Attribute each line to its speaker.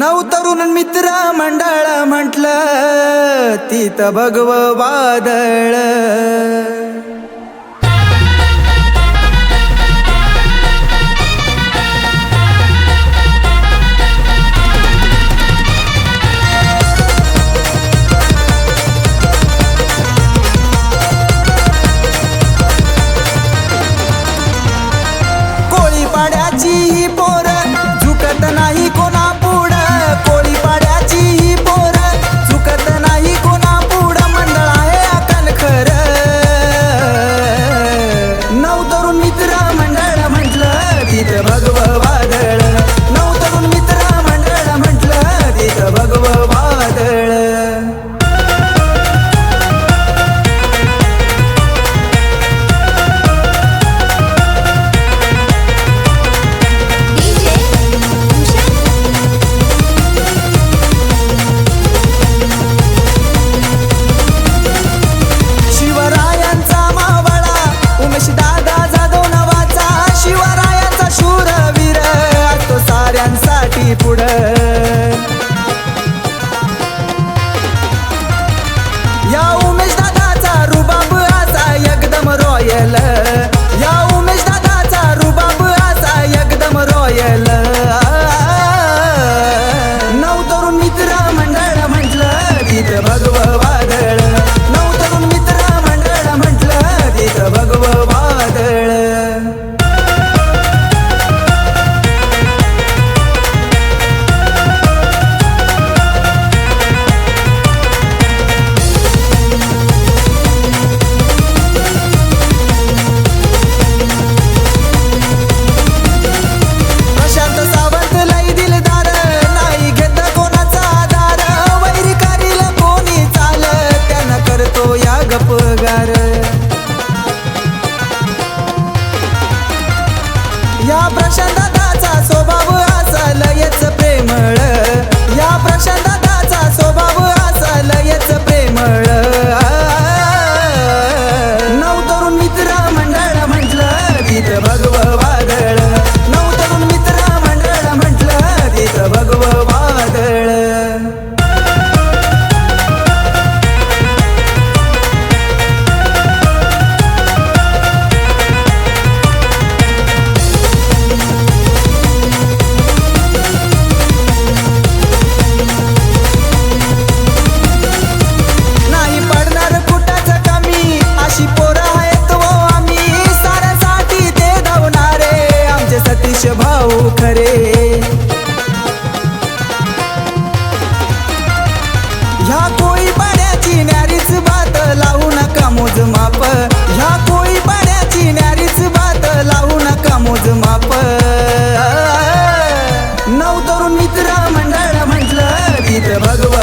Speaker 1: नऊ तरुण मित्र मंडळ म्हटलं तीत भगव वादळ। कोळी पाड्याची ही पोर झुकत नाही कोणा पुढं, कोळी पाड्याची ही पोर झुकत नाही कोणा पुढं, मंडळ आहे अकल खरं। नऊ तरुण मित्र मंडळ म्हटलं तिथं भगव वादळ, नऊ तरुण मित्र मंडळ म्हटलं तिथं भगव वादळ। या उमेश दादाचा रुबाब असा एकदम रॉयल, या उमेश दादाचा रुबाब असा एकदम रॉयल। नऊ तरुण मित्र मंडळ म्हटलं तिथं भगव वादळ, नऊ तरुण मित्र मंडळ म्हटलं तिथं भगव वादळ। या प्रशांत दादाचा स्वभाव असा लयच प्रेमळ, या प्रशांत दादाचा स्वभाव असा लयच प्रेमळ। नऊ तरुण मित्र मंडळ म्हटलं तिथं भगव वादळ, नऊ तरुण मित्र मंडळ म्हटलं तिथं भगव वादळ। भाऊ खरे ह्या कोळी पाड्याची न्यारीच बात लावू नका मोजमाप, ह्या कोळी पाड्याची न्यारीच बात लावू नका मोजमाप। नऊ तरुण मित्र मंडळ म्हटलं तिथं भगव